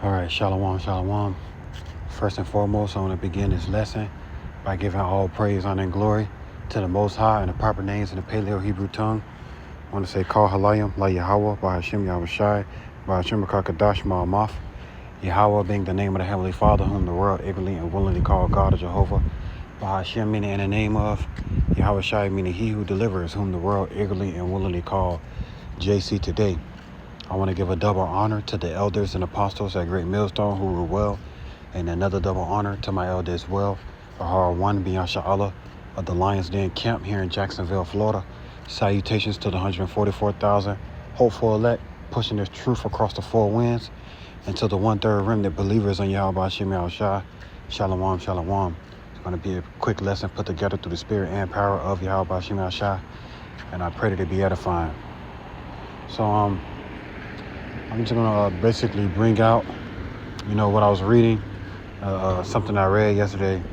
All right, shalom, shalom. First and foremost, I want to begin this lesson by giving all praise, honor, and glory to the Most High and the proper names in the Paleo Hebrew tongue. I want to say, Kal Halayim, La Yahweh, by Hashem Yahushai, by Hashem Kakadash Ma'amath. Yahweh being the name of the Heavenly Father, whom the world ignorantly and willingly call God or Jehovah. By Hashem meaning in the name of Yahushai, meaning He who delivers, whom the world eagerly and willingly call JC today. I want to give a double honor to the elders and apostles at Great Millstone who rule well, and another double honor to my elder as well, Ahar One Beyond Allah of the Lions Den Camp here in Jacksonville, Florida. Salutations to the 144,000 hopeful elect pushing this truth across the four winds, and to the 1/3 remnant believers on Yahweh Hashem Yahushai. Shalom, shalom. It's going to be a quick lesson put together through the spirit and power of Yahweh Hashem Yahushai, and I pray that it be edifying. So, I'm just gonna basically bring out, what I was reading, something I read yesterday,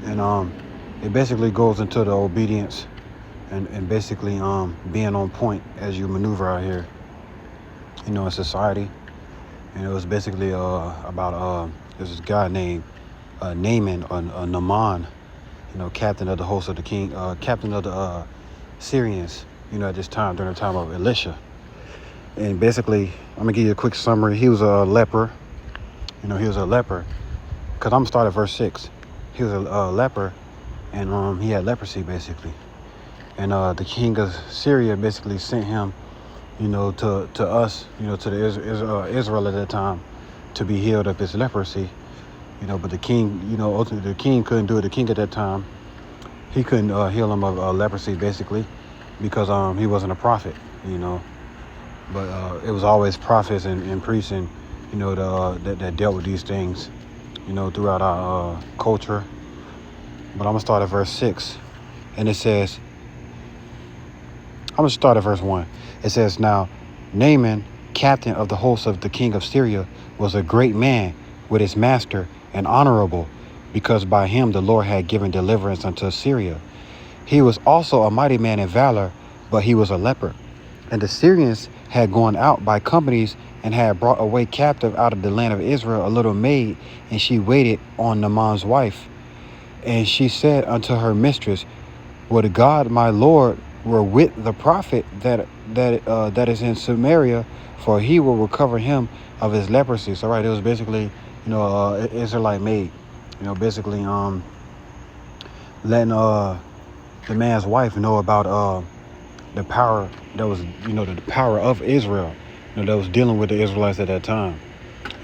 and it basically goes into the obedience and basically being on point as you maneuver out here, in society. And it was basically about there's this guy named Naaman or Naaman, captain of the host of the king, captain of the Syrians, at this time during the time of Elisha. And basically, I'm gonna give you a quick summary. He was a leper. He was a leper. Cause I'm gonna start at verse 6. He was a leper, and he had leprosy basically. And the king of Syria basically sent him, to us, to the Israel at that time, to be healed of his leprosy. But the king, ultimately the king couldn't do it. The king at that time, he couldn't heal him of leprosy basically, because he wasn't a prophet. But it was always prophets and priests and, that dealt with these things, throughout our culture. But I'm going to start at verse 6. And it says, I'm going to start at verse 1. It says, Now Naaman, captain of the host of the king of Syria, was a great man with his master and honorable, because by him the Lord had given deliverance unto Syria. He was also a mighty man in valor, but he was a leper. And the Syrians had gone out by companies and had brought away captive out of the land of Israel a little maid, and she waited on Naaman's wife. And she said unto her mistress, Would God my Lord were with the prophet that is in Samaria, for he will recover him of his leprosy. So it was basically, Israelite maid, basically letting the man's wife know about the power that was, the power of Israel, that was dealing with the Israelites at that time,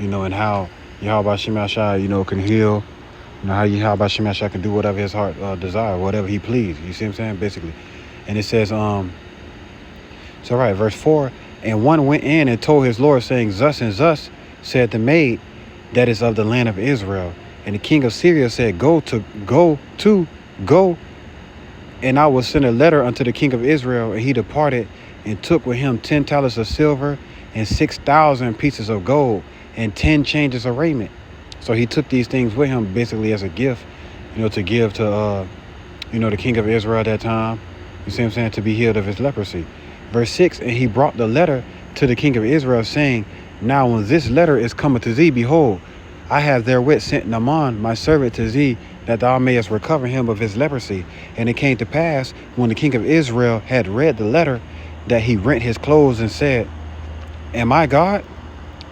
and how Yahweh Hashem Yahushai, can heal, how Yahweh Hashem Yahushai can do whatever his heart desire, whatever he please. You see what I'm saying? Basically. And it says, verse 4, and one went in and told his Lord, saying, Thus and thus said the maid that is of the land of Israel. And the king of Syria said, Go, and I will send a letter unto the king of Israel. And he departed and took with him 10 talents of silver and 6,000 pieces of gold and 10 changes of raiment. So he took these things with him basically as a gift, to give to, the king of Israel at that time. You see what I'm saying? To be healed of his leprosy. Verse 6, and he brought the letter to the king of Israel, saying, Now when this letter is coming to thee, behold, I have therewith sent Naaman my servant to thee, that thou mayest recover him of his leprosy. And it came to pass, when the king of Israel had read the letter, that he rent his clothes and said, Am I God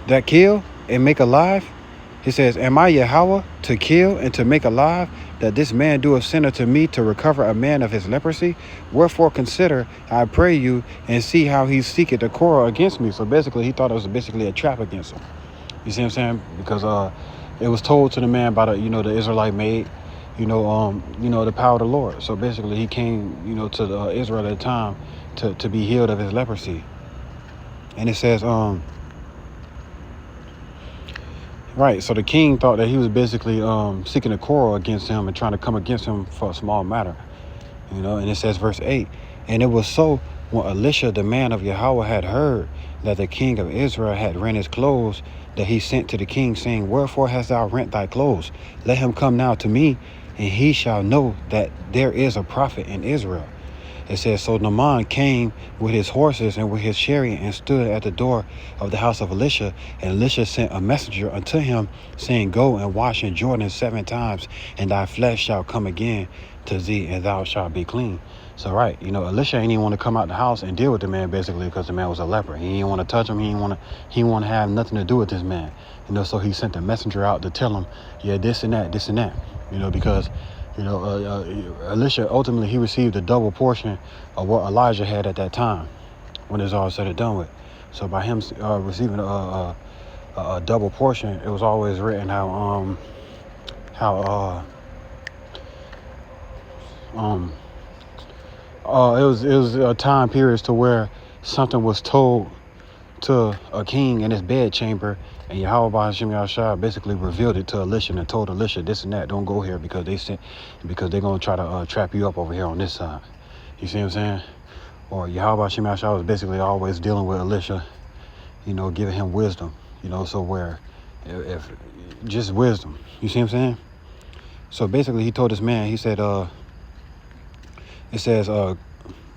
that kill and make alive? He says, Am I Yahweh to kill and to make alive, that this man doeth send unto me to recover a man of his leprosy? Wherefore consider, I pray you, and see how he seeketh to quarrel against me. So basically, he thought it was basically a trap against him. You see what I'm saying? Because it was told to the man by the Israelite maid, the power of the Lord. So basically, he came, to the Israel at the time to be healed of his leprosy. And it says, right, so the king thought that he was basically seeking a quarrel against him and trying to come against him for a small matter, and it says verse 8, and it was so when Elisha the man of Yahweh had heard that the king of Israel had rent his clothes, that he sent to the king, saying, Wherefore hast thou rent thy clothes? Let him come now to me, and he shall know that there is a prophet in Israel. It says, so Naaman came with his horses and with his chariot and stood at the door of the house of Elisha. And Elisha sent a messenger unto him, saying, go and wash in Jordan 7 times, and thy flesh shall come again to thee, and thou shalt be clean. So, right, Elisha ain't even want to come out the house and deal with the man, basically, because the man was a leper. He didn't want to touch him. He didn't want to have nothing to do with this man. So he sent a messenger out to tell him, yeah, this and that, because, Elisha, ultimately, he received a double portion of what Elijah had at that time when it's all said and done with. So by him receiving a double portion, it was always written how it was a time periods to where something was told to a king in his bedchamber, and Yahweh B'Hashem Yahshua basically revealed it to Elisha and told Elisha this and that, don't go here because they're gonna try to trap you up over here on this side. You see what I'm saying? Or Yahweh B'Hashem Yahshua was basically always dealing with Elisha, giving him wisdom, so where if just wisdom. You see what I'm saying? So basically he told this man, he said, it says,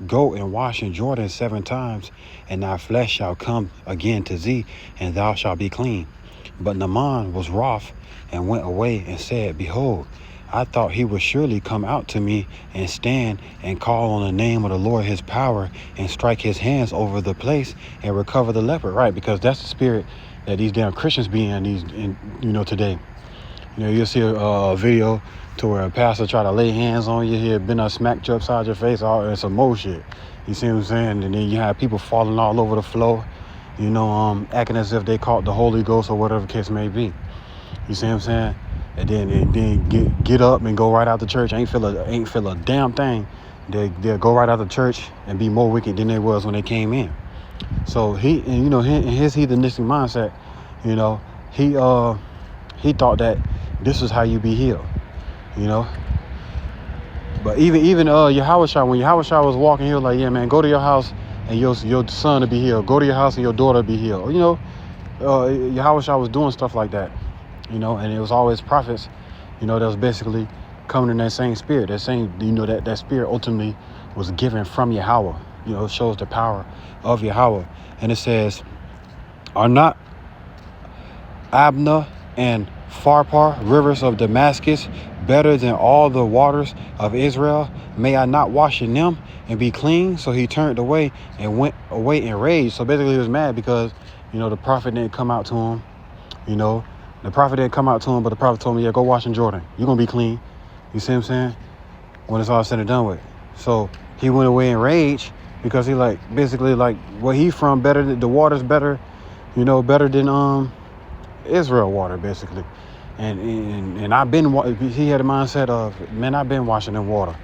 go and wash in Jordan 7 times, and thy flesh shall come again to thee, and thou shalt be clean. But Naaman was wroth and went away and said, behold, I thought he would surely come out to me and stand and call on the name of the Lord his power and strike his hands over the place and recover the leper. Right, because that's the spirit that these damn Christians be in today. You'll see a video to where a pastor try to lay hands on you, he'll been smacked you upside your face, and some more shit. You see what I'm saying? And then you have people falling all over the floor, acting as if they caught the Holy Ghost or whatever the case may be. You see what I'm saying? And then get up and go right out the church. Ain't feel a damn thing. They'll go right out the church and be more wicked than they was when they came in. So in his heathenistic mindset, he thought that this is how you be healed, But even Yahushua, when Yahushua was walking, he was like, yeah, man, go to your house and your son to be healed. Go to your house and your daughter to be healed. Yahushua was doing stuff like that, and it was always prophets, that was basically coming in that same spirit. That same, that spirit ultimately was given from Yahweh. It shows the power of Yahweh. And it says, are not Abna and Pharpar, rivers of Damascus, better than all the waters of Israel? May I not wash in them and be clean? So he turned away and went away in rage. So basically he was mad because, the prophet didn't come out to him. The prophet didn't come out to him, but the prophet told him, yeah, go wash in Jordan. You're going to be clean. You see what I'm saying? When it's all said and done with. So he went away in rage because he basically where he from better, the water's better, better than Israel water, basically. And he had a mindset of, man, I've been washing in water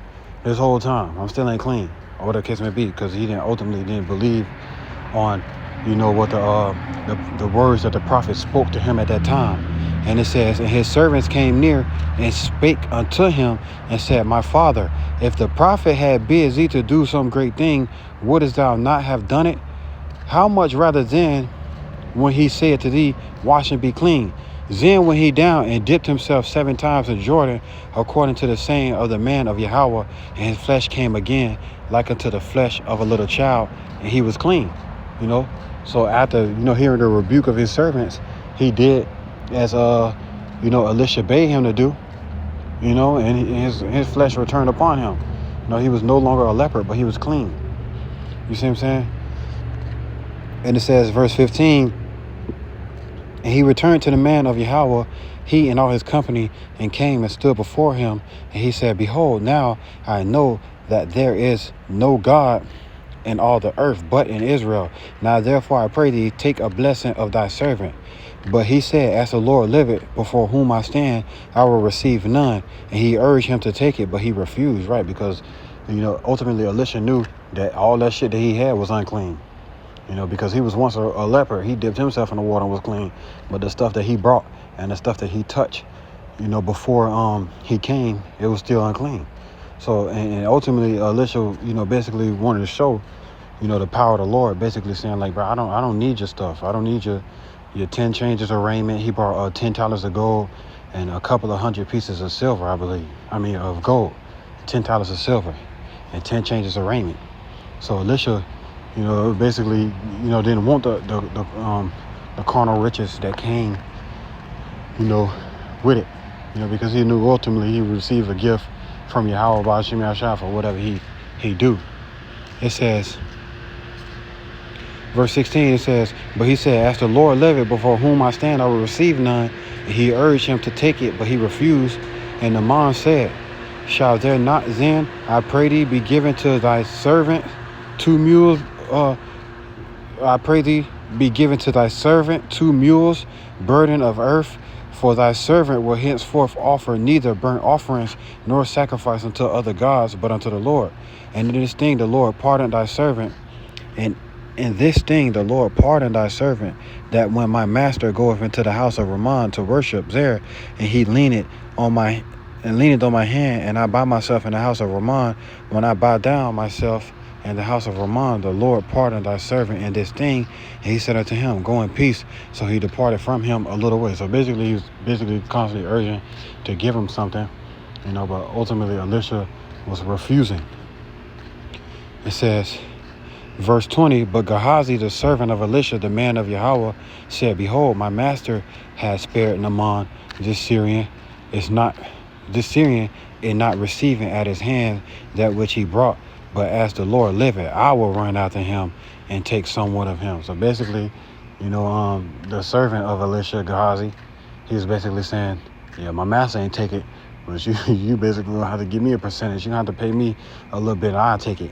this whole time. I'm still ain't clean, or whatever the case may be, because he didn't believe on, what the words that the prophet spoke to him at that time. And it says, and his servants came near and spake unto him and said, my father, if the prophet had bid thee to do some great thing, wouldest thou not have done it? How much rather then when he said to thee, wash and be clean? Then went he down and dipped himself 7 times in Jordan, according to the saying of the man of Yahweh, and his flesh came again like unto the flesh of a little child, and he was clean. So after hearing the rebuke of his servants, he did as Elisha bade him to do, and his flesh returned upon him. He was no longer a leper, but he was clean. You see what I'm saying? And it says, verse 15, and he returned to the man of Yahweh, he and all his company, and came and stood before him. And he said, behold, now I know that there is no God in all the earth but in Israel. Now therefore I pray thee, take a blessing of thy servant. But he said, as the Lord liveth, before whom I stand, I will receive none. And he urged him to take it, but he refused, right? Because, ultimately Elisha knew that all that shit that he had was unclean. Because he was once a leper. He dipped himself in the water and was clean. But the stuff that he brought and the stuff that he touched, before he came, it was still unclean. So, and ultimately Elisha, basically wanted to show, the power of the Lord, basically saying bro, I don't need your stuff. I don't need your 10 changes of raiment. He brought 10 talents of gold and a couple of 100 pieces of silver, I believe. Of gold, 10 talents of silver. and 10 changes of raiment. So Elisha, basically, didn't want the carnal riches that came, with it, because he knew ultimately he would receive a gift from Yahweh Ba'ashim Yahshua for whatever he do. It says, verse 16, it says, but he said, as the Lord liveth, before whom I stand, I will receive none. And he urged him to take it, but he refused. And Naaman said, shall there not then, I pray thee, be given to thy servant 2 mules? I pray thee, be given to thy servant 2 mules, burden of earth. For thy servant will henceforth offer neither burnt offerings nor sacrifice unto other gods, but unto the Lord. And in this thing the Lord pardon thy servant. And in this thing the Lord pardon thy servant, that when my master goeth into the house of Rimmon to worship there, and he leaneth on my hand, and I bow myself in the house of Rimmon, when I bow down myself in the house of Rimmon, the Lord pardoned thy servant in this thing. And he said unto him, go in peace. So he departed from him a little way. So basically, he was constantly urging to give him something, but ultimately Elisha was refusing. It says, verse 20, but Gehazi, the servant of Elisha, the man of Yahweh, said, behold, my master has spared Naaman, this Syrian, in not receiving at his hand that which he brought. But as the Lord liveth, I will run after him and take somewhat of him. So basically, the servant of Elisha, Gehazi, he was basically saying, yeah, my master ain't take it, but you basically gonna have to give me a percentage. You gonna have to pay me a little bit, I'll take it.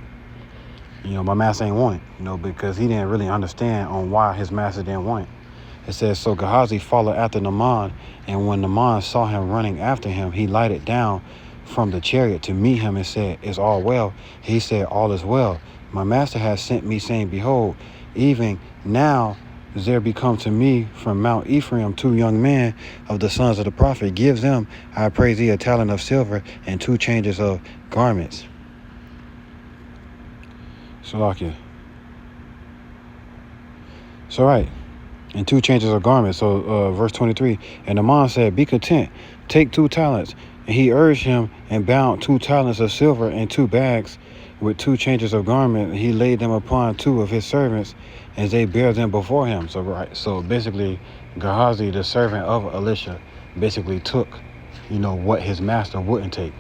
My master ain't want it, because he didn't really understand on why his master didn't want it. It says, so Gehazi followed after Naaman, and when Naaman saw him running after him, he lighted down from the chariot to meet him and said, is all well? He said, all is well. My master has sent me, saying, behold, even now there become to me from Mount Ephraim 2 young men of the sons of the prophet. Give them, I pray thee, a talent of silver and 2 changes of garments. Salakia. So right, and 2 changes of garments. So verse 23, and Naaman said, be content, take 2 talents. And he urged him and bound 2 talents of silver in 2 bags with 2 changes of garment. He laid them upon 2 of his servants, as they bear them before him. So basically, Gehazi, the servant of Elisha, basically took, what his master wouldn't take,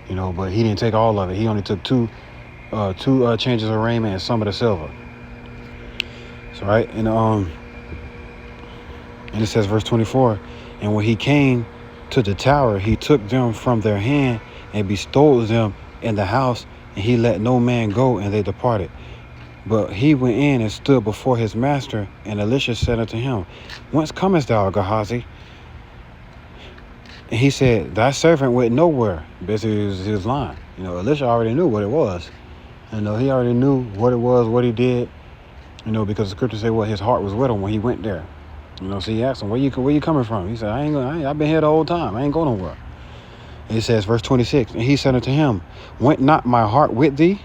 but he didn't take all of it. He only took 2 changes of raiment and some of the silver. So right, and it says verse 24, and when he came to the tower, he took them from their hand and bestowed them in the house, and he let no man go, and they departed. But he went in and stood before his master, and Elisha said unto him, whence comest thou, Gehazi? And he said, thy servant went nowhere. Basically, he was lying. Elisha already knew what it was. He already knew what it was, what he did, because the scripture said, his heart was with him when he went there. So he asked him, where you coming from? He said, I've been here the whole time. I ain't going nowhere. And he says, verse 26, and he said unto him, went not my heart with thee?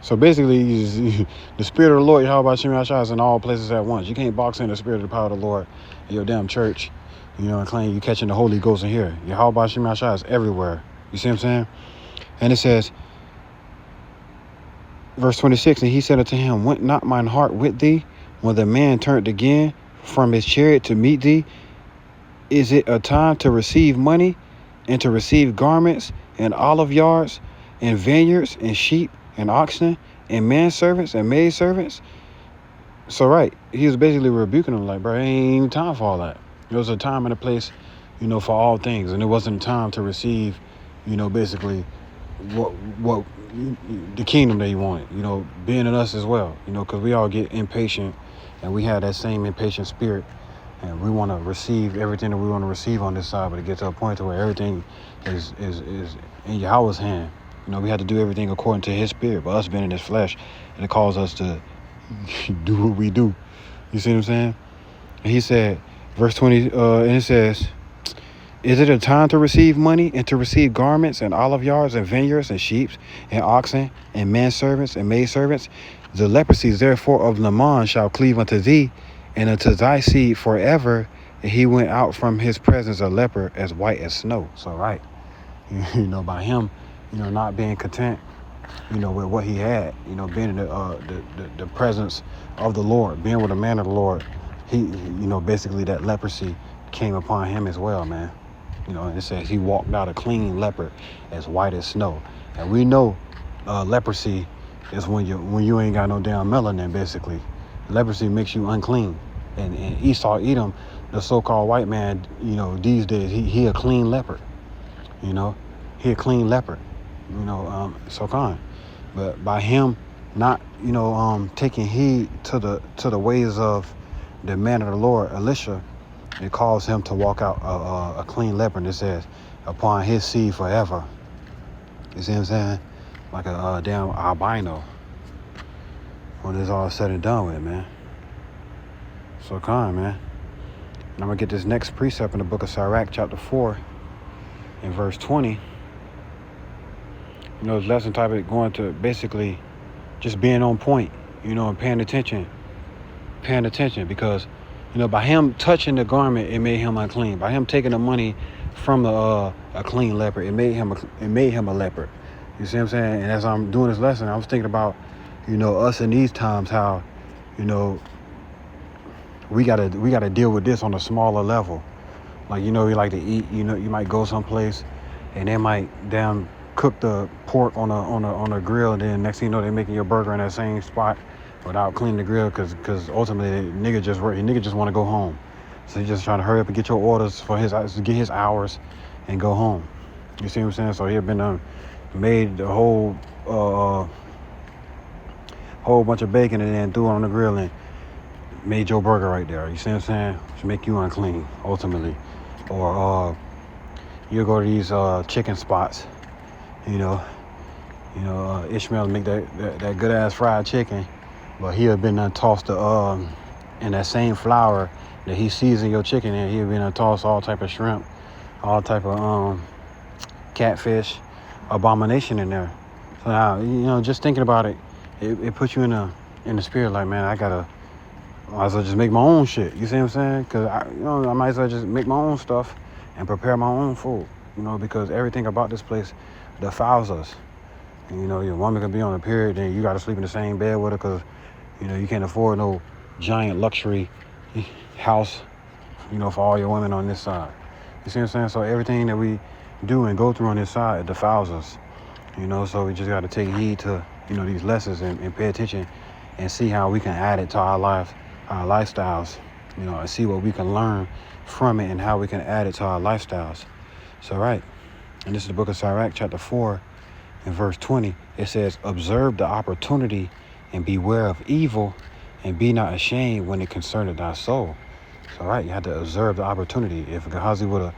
So basically, the spirit of the Lord, Yahweh Ba'ashim Yahshua, is in all places at once. You can't box in the spirit of the power of the Lord in your damn church, and claim you catching the Holy Ghost in here. Yahweh Ba'ashim Yahshua is everywhere. You see what I'm saying? And it says, verse 26, and he said unto him, went not mine heart with thee when the man turned again from his chariot to meet thee? Is it a time to receive money and to receive garments and olive yards and vineyards and sheep and oxen and manservants and maidservants? So right, he was basically rebuking them like, bro, ain't even time for all that. It was a time and a place, for all things. And it wasn't time to receive, basically what the kingdom that he wanted, being in us as well, because we all get impatient, and we have that same impatient spirit, and we want to receive everything that we want to receive on this side, but it gets to a point to where everything is in Yahweh's hand. We have to do everything according to his spirit, but us being in this flesh, and it calls us to do what we do. You see what I'm saying? And he said, verse 20, and it says, is it a time to receive money and to receive garments and olive yards and vineyards and sheep and oxen and manservants and maidservants? The leprosy therefore of Naaman shall cleave unto thee and unto thy seed forever. And he went out from his presence a leper as white as snow. So right, by him, not being content, with what he had, being in the presence of the Lord, being with a man of the Lord, he basically that leprosy came upon him as well, man. And it says he walked out a clean leopard as white as snow. And we know leprosy is when you ain't got no damn melanin, basically. Leprosy makes you unclean. And Esau Edom, the so-called white man, these days, he a clean leopard. He a clean leopard. So kind. But by him not, taking heed to the ways of the man of the Lord, Elisha, it caused him to walk out a clean leopard. It says, upon his seed forever. You see what I'm saying? Like a damn albino. When it's all said and done with, man. So kind, man. And I'm going to get this next precept in the book of Sirach, chapter 4, in verse 20. This lesson topic going to basically just being on point, and paying attention. Because, by him touching the garment, it made him unclean. By him taking the money from a clean leopard, it made him a leopard. You see what I'm saying? And as I'm doing this lesson, I was thinking about, us in these times, how, we gotta deal with this on a smaller level. Like, you like to eat, you might go someplace and they might cook the pork on a grill, and then next thing you know, they're making your burger in that same spot without cleaning the grill, because ultimately the nigga just want to go home. So he's just trying to hurry up and get your orders to get his hours and go home. You see what I'm saying? So he had been made the whole bunch of bacon and then threw it on the grill and made your burger right there. You see what I'm saying? To make you unclean ultimately. Or you go to these chicken spots. Ishmael make that good ass fried chicken, but he had been tossed in that same flour that he seasoned your chicken in. He had been tossed all type of shrimp, all type of catfish, abomination in there. So now, just thinking about it, it puts you in the spirit. Like, man, I might as well just make my own shit. You see what I'm saying? Because I might as well just make my own stuff and prepare my own food. Because everything about this place defiles us. Your woman can be on a period, then you got to sleep in the same bed with her because, you can't afford no giant luxury house, for all your women on this side. You see what I'm saying? So everything that we do and go through on this side, it defiles us. So we just got to take heed to, these lessons and pay attention and see how we can add it to our life, our lifestyles, and see what we can learn from it and how we can add it to our lifestyles. So, right. And this is the book of Sirach, chapter 4, in verse 20. It says, observe the opportunity and beware of evil, and be not ashamed when it concerneth thy soul. So, right, you have to observe the opportunity. If Gehazi would have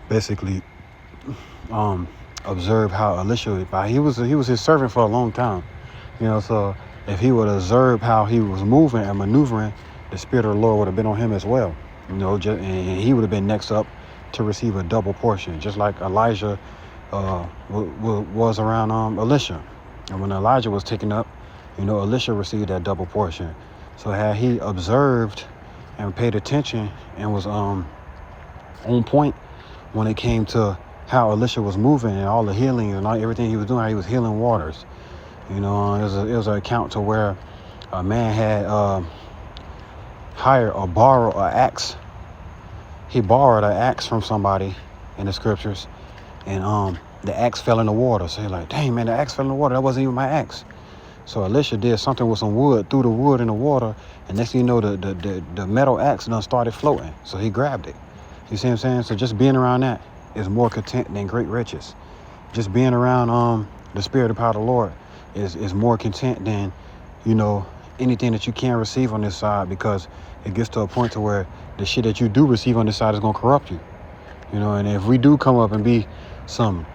basically observed how Elisha, he was his servant for a long time. So if he would have observed how he was moving and maneuvering, the Spirit of the Lord would have been on him as well. And he would have been next up to receive a double portion, just like Elijah was around Elisha. And when Elijah was taken up, Elisha received that double portion. So had he observed and paid attention and was on point when it came to how Elisha was moving and all the healing and everything he was doing, how he was healing waters. It was an account to where a man had hired or borrowed an axe. He borrowed an axe from somebody in the scriptures, and the axe fell in the water. So he's like, dang, man, the axe fell in the water. That wasn't even my axe. So Elisha did something with some wood, threw the wood in the water, and next thing you know, the metal axe done started floating. So he grabbed it. You see what I'm saying? So just being around that is more content than great riches. Just being around the Spirit and power of the Lord is more content than, anything that you can receive on this side, because it gets to a point to where the shit that you do receive on this side is going to corrupt you. And if we do come up and be some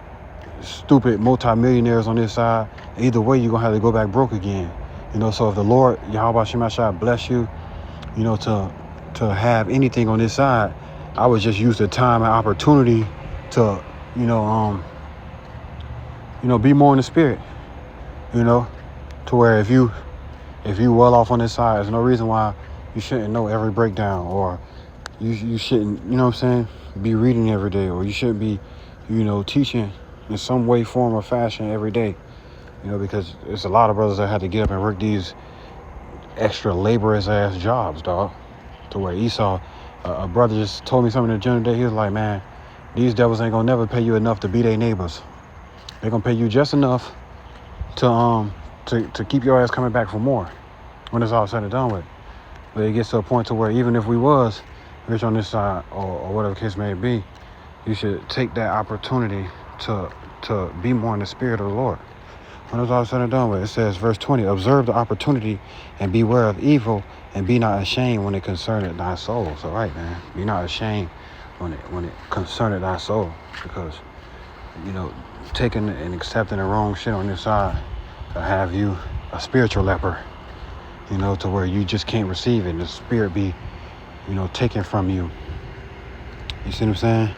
stupid multimillionaires on this side, either way, you're going to have to go back broke again. So if the Lord, Yahweh Shemashah, bless you, to have anything on this side, I would just use the time and opportunity to, be more in the Spirit, to where if you well off on this side, there's no reason why you shouldn't know every breakdown, or you shouldn't, be reading every day, or you shouldn't be, teaching in some way, form, or fashion every day. because it's a lot of brothers that had to get up and work these extra laborious ass jobs, dog. To where Esau, a brother just told me something in the gym today. He was like, man, these devils ain't gonna never pay you enough to be their neighbors. They're gonna pay you just enough to keep your ass coming back for more when it's all said and done with. But it gets to a point to where even if we was rich on this side or whatever the case may be, you should take that opportunity to be more in the spirit of the Lord. When it's all said and done with, it says, verse 20, observe the opportunity and beware of evil, and be not ashamed when it concerneth thy soul. So right, man, be not ashamed when it concerneth thy soul, because taking and accepting the wrong shit on this side will have you a spiritual leper, to where you just can't receive it, and the spirit be taken from you. You see what I'm saying?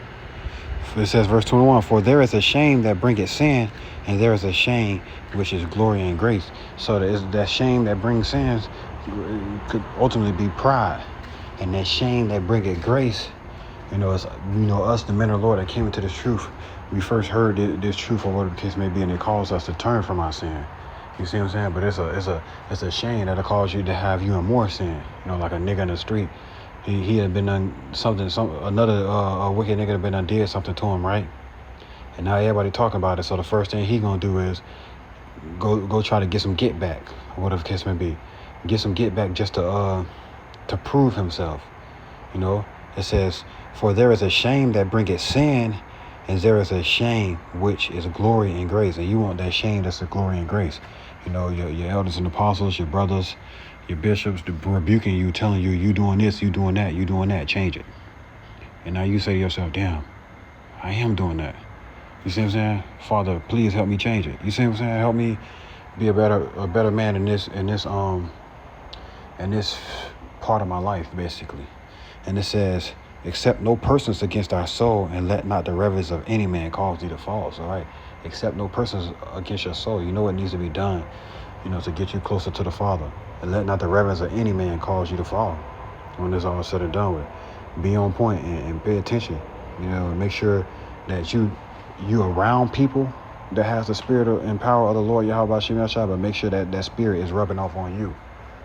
It says, verse 21, for there is a shame that bringeth sin, and there is a shame which is glory and grace. So that shame that brings sins could ultimately be pride, and that shame that bringeth grace, it's us, the men of the Lord, that came into this truth. We first heard this truth, or whatever the case may be, and it calls us to turn from our sin. You see what I'm saying? But it's a shame that'll cause you to have you in more sin. Like a nigga in the street. He had been done something, another wicked nigga had been done did something to him, right? And now everybody talking about it. So the first thing he gonna do is go try to get some get back, or whatever the case may be. Get some get back just to prove himself. It says, for there is a shame that bringeth sin, and there is a shame which is glory and grace. And you want that shame that's a glory and grace. Your elders and apostles, your brothers, your bishops rebuking you, telling you, you doing this, you doing that, change it. And now you say to yourself, damn, I am doing that. You see what I'm saying? Father, please help me change it. You see what I'm saying? Help me be a better man in this part of my life, basically. And it says, accept no persons against our soul, and let not the reverence of any man cause thee to fall. So, right, accept no persons against your soul. You know what needs to be done, to get you closer to the Father. And let not the reverence of any man cause you to fall. When it's all said and done with, be on point and pay attention. Make sure that you around people that has the spirit and power of the Lord Yahweh Shem Yahshua, but make sure that spirit is rubbing off on you,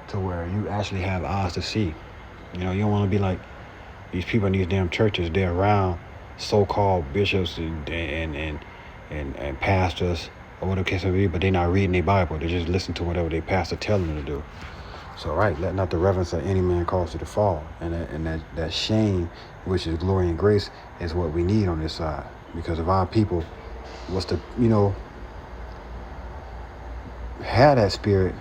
to where you actually have eyes to see. You don't want to be like these people in these damn churches. They're around so-called bishops and pastors, or whatever the case may be, but they're not reading their Bible. They just listen to whatever their pastor telling them to do. So, right, let not the reverence of any man cause you to fall. And that shame, which is glory and grace, is what we need on this side. Because if our people was to, have that spirit,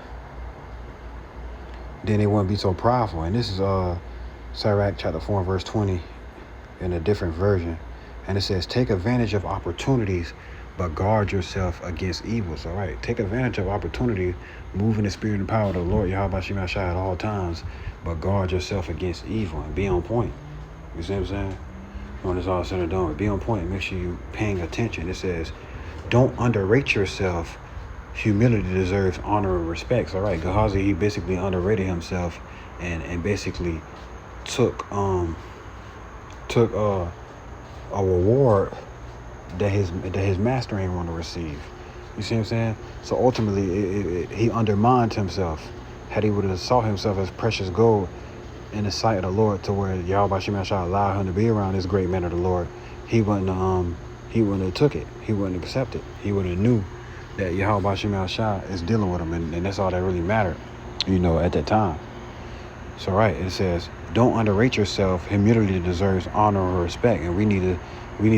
then they wouldn't be so prideful. And this is Sirach chapter 4 verse 20 in a different version. And it says, take advantage of opportunities, but guard yourself against evil. So, right, take advantage of opportunity, move in the spirit and power of the Lord Yahweh Shem Yahshua at all times, but guard yourself against evil and be on point. You see what I'm saying? When it's all said and done, be on point and make sure you're paying attention. It says, don't underrate yourself. Humility deserves honor and respect. So, right, Gehazi, he basically underrated himself and basically took a reward that his master ain't want to receive. You see what I'm saying? So ultimately, he undermined himself. Had he would have saw himself as precious gold in the sight of the Lord, to where Yahweh Shem Yahshua allowed him to be around this great man of the Lord, he wouldn't have took it. He wouldn't accept it. He would have knew that Yahweh Shem Yahshua is dealing with him, and that's all that really mattered, at that time. So, right, it says, don't underrate yourself. Humility deserves honor and respect, and we need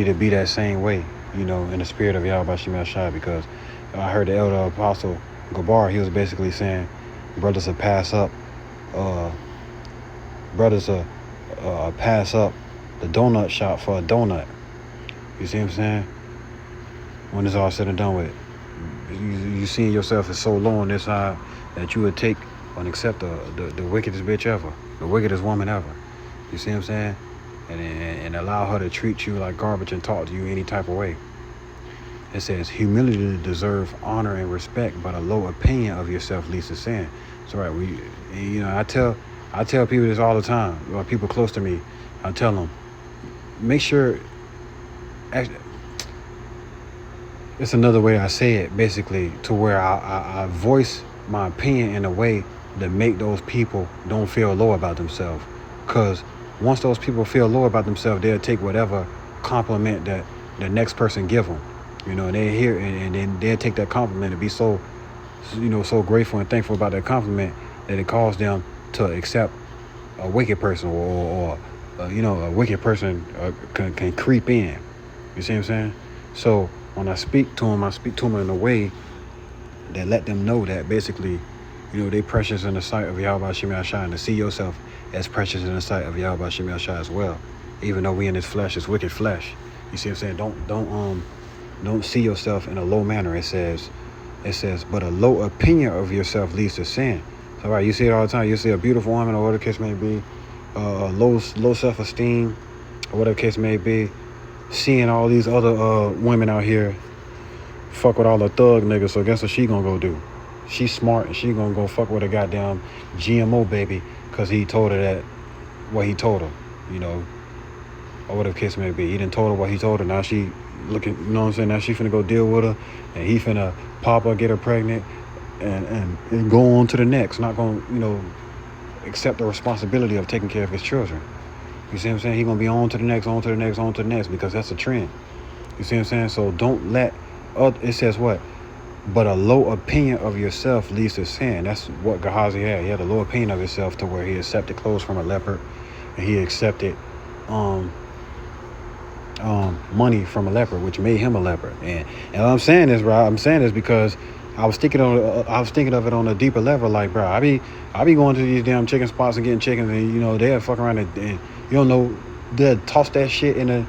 to be that same way, in the spirit of Yahweh Shem Yahshua. Because I heard the elder apostle Gabar, he was basically saying, brothers will pass up the donut shop for a donut. You see what I'm saying? When it's all said and done with, you seeing yourself as so low on this side that you would take and accept the wickedest bitch ever, the wickedest woman ever. You see what I'm saying? And allow her to treat you like garbage and talk to you any type of way. It says, humility deserves honor and respect, but a low opinion of yourself leads to sin. So, right, I tell people this all the time. People close to me, I tell them, make sure. Actually, it's another way I say it, basically, to where I voice my opinion in a way that make those people don't feel low about themselves. Because once those people feel low about themselves, they'll take whatever compliment that the next person give them. You know, and they hear and then they'll take that compliment and be so, so grateful and thankful about that compliment that it causes them to accept a wicked person or a wicked person can creep in. You see what I'm saying? So when I speak to them in a way that let them know that basically, they precious in the sight of Yahweh Shem Yahshai, and to see yourself as precious in the sight of Yahweh Shem Yahshai as well. Even though we in this flesh, this wicked flesh. You see what I'm saying? Don't see yourself in a low manner. It says, but a low opinion of yourself leads to sin. So right, you see it all the time. You see a beautiful woman or whatever the case may be, low self-esteem or whatever the case may be, seeing all these other women out here fuck with all the thug niggas. So guess what she gonna go do? She's smart and she gonna go fuck with a goddamn GMO baby because he told her that what he told her, or whatever the case may be. He done told her what he told her. Now she looking, you know what I'm saying? Now she finna go deal with her, and he finna pop her, get her pregnant, and go on to the next. Not gonna, accept the responsibility of taking care of his children. You see what I'm saying? He gonna be on to the next, on to the next, on to the next, because that's a trend. You see what I'm saying? So don't let, it says what? But a low opinion of yourself leads to sin. That's what Gehazi had. He had a low opinion of himself to where he accepted clothes from a leopard, and he accepted money from a leopard, which made him a leopard. And I'm saying this, bro. I'm saying this because I was thinking of it on a deeper level. Like, bro, I be going to these damn chicken spots and getting chickens, and they'll fuck around and you don't know, they'll toss that shit in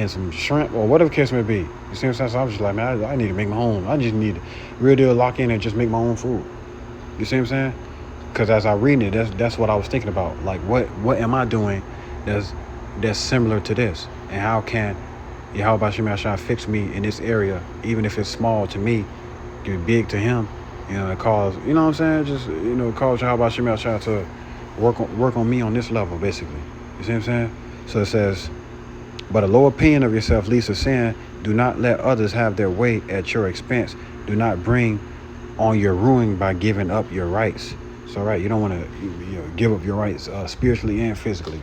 some shrimp or whatever the case may be. You see what I'm saying? So I was just like, man, I need to make my own. I just need to real deal lock in and just make my own food. You see what I'm saying? Because as I read it, that's what I was thinking about. Like, what am I doing that's similar to this? And how can Yahweh Shem Yahshai fix me in this area, even if it's small to me, get big to him? It calls, what I'm saying? Just, cause Yahweh Shem Yahshai to work on me on this level, basically. You see what I'm saying? So it says, but a low opinion of yourself leads to sin. Do not let others have their way at your expense. Do not bring on your ruin by giving up your rights. So, right, you don't want to give up your rights spiritually and physically,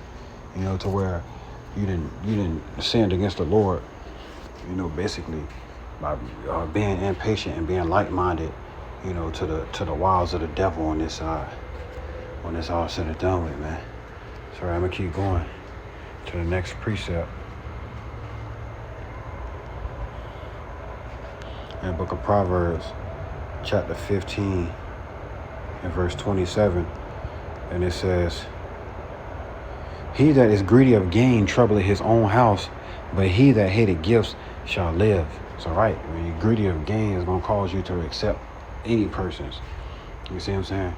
to where you didn't sin against the Lord, basically by being impatient and being like-minded, to the wiles of the devil on this side. When it's all said and done with, man. So, right, I'm going to keep going to the next precept. In the book of Proverbs, chapter 15 and verse 27, and it says, he that is greedy of gain troubleth his own house, but he that hated gifts shall live. So right, when you're greedy of gain, it's going to cause you to accept any person's. You see what I'm saying?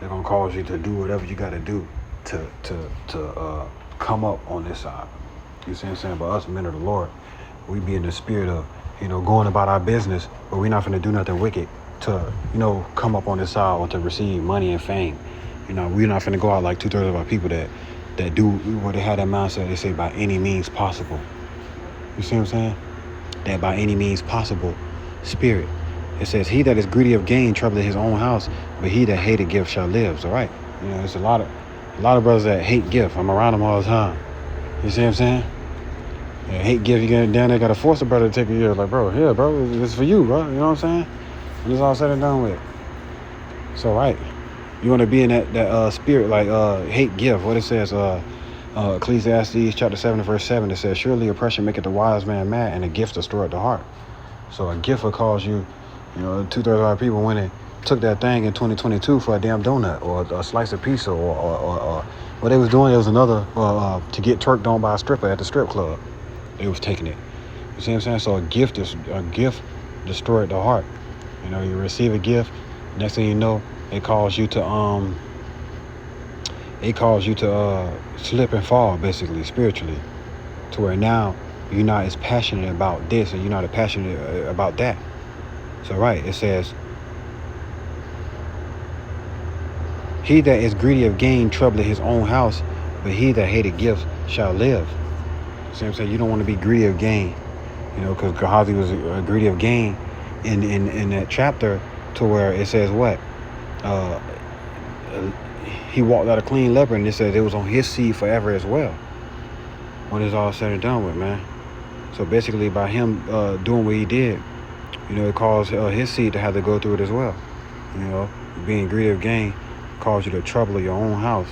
They're going to cause you to do whatever you got to do to come up on this side. You see what I'm saying? But us men of the Lord, we be in the spirit of, going about our business, but we're not finna do nothing wicked to, come up on this side or to receive money and fame. We're not finna go out like 2/3 of our people that do what they have that mindset. They say by any means possible. You see what I'm saying? That by any means possible spirit. It says, he that is greedy of gain troubleth his own house, but he that hated gift shall live. So right, there's a lot of brothers that hate gift. I'm around them all the time. You see what I'm saying? Hate gift, you get down there, gotta force a brother to take a year. Like, bro, here, bro, it's for you, bro. You know what I'm saying? When it's all said and done with. So, right, you want to be in that spirit, like hate gift. What it says, Ecclesiastes chapter 7 verse 7, it says, surely oppression maketh the wise man mad, and a gift destroyeth the heart. So a gift will cause you, 2/3 of our people went and took that thing in 2022 for a damn donut or a slice of pizza or what they was doing. There was another to get twerked on by a stripper at the strip club. They was taking it. You see what I'm saying? So a gift destroyed the heart. You receive a gift, next thing you know, it calls you to slip and fall, basically, spiritually, to where now you're not as passionate about this and you're not as passionate about that. So right, it says, he that is greedy of gain troubleth his own house, but he that hated gifts shall live. See what I'm saying? You don't want to be greedy of gain. You know, because Gehazi was greedy of gain in that chapter, to where it says what? Uh, he walked out a clean leper, and it says it was on his seed forever as well, when it's all said and done with, man. So basically, by him doing what he did, you know, it caused his seed to have to go through it as well. You know, being greedy of gain caused you to trouble your own house.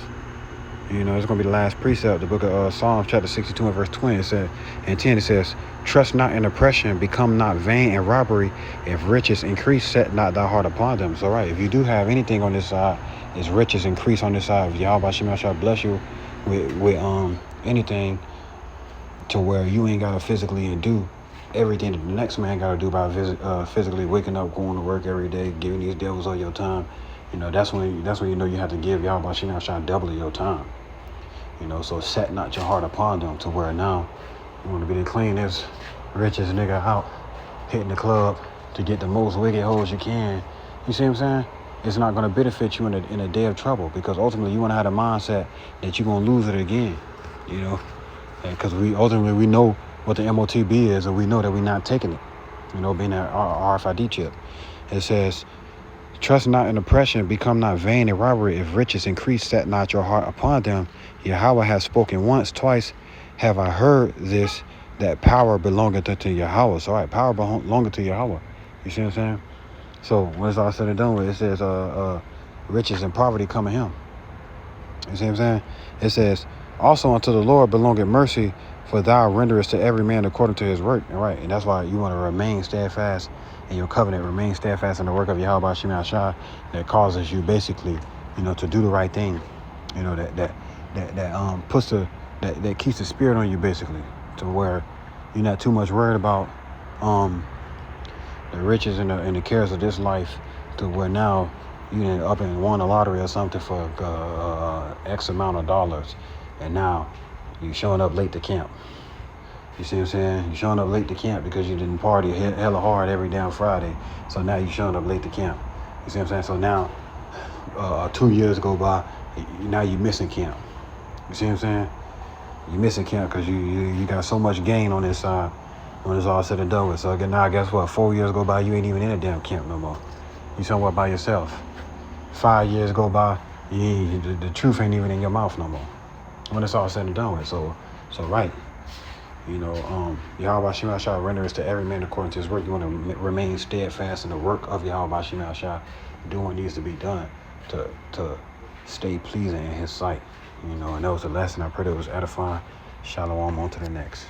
You know, it's going to be the last precept, the book of Psalms, chapter 62 and verse 20. It said, and 10, it says, trust not in oppression, become not vain in robbery. If riches increase, set not thy heart upon them. So, right, if you do have anything on this side, it's riches increase on this side. If Yahweh Shem shall bless you with anything, to where you ain't got to physically do everything that the next man got to do by physically waking up, going to work every day, giving these devils all your time. You know, that's when you know you have to give Yahweh Shem shall double your time. You know, so set not your heart upon them, to where now you want to be the cleanest, richest nigga out, hitting the club to get the most wicked hoes you can. You see what I'm saying? It's not going to benefit you in a day of trouble, because ultimately you want to have a mindset that you're going to lose it again. You know, because we know what the MOTB is, and we know that we're not taking it. You know, being that RFID chip. It says, trust not in oppression, become not vain in robbery. If riches increase, set not your heart upon them. Yahweh has spoken once, twice have I heard this, that power belongeth unto Yahweh. So, all right, power belongeth to Yahweh. You see what I'm saying? So, when it's all said and done with, it says, riches and poverty come to him. You see what I'm saying? It says, also unto the Lord belongeth mercy, for thou renderest to every man according to his work. All right, and that's why you want to remain steadfast in your covenant, remain steadfast in the work of Yahweh Shem Shah, that causes you basically, you know, to do the right thing. You know, that puts that keeps the spirit on you, basically, to where you're not too much worried about the riches and the cares of this life, to where now you end up and won a lottery or something for X amount of dollars, and now you showing up late to camp. You see what I'm saying? You showing up late to camp because you didn't party hella hard every damn Friday. So now you showing up late to camp. You see what I'm saying? So now 2 years go by, now you missing camp. You see what I'm saying? You missing camp because you got so much gain on this side when it's all said and done with. So again, now guess what? 4 years go by, you ain't even in a damn camp no more. You somewhere by yourself. 5 years go by, the truth ain't even in your mouth no more, when it's all said and done with. So right, you know, Yahweh Shem Shah renders to every man according to his work. You want to remain steadfast in the work of Yahweh Shem Shah, doing what needs to be done to stay pleasing in his sight. You know, and that was the lesson. I pray that it was edifying. Shalom, on to the next.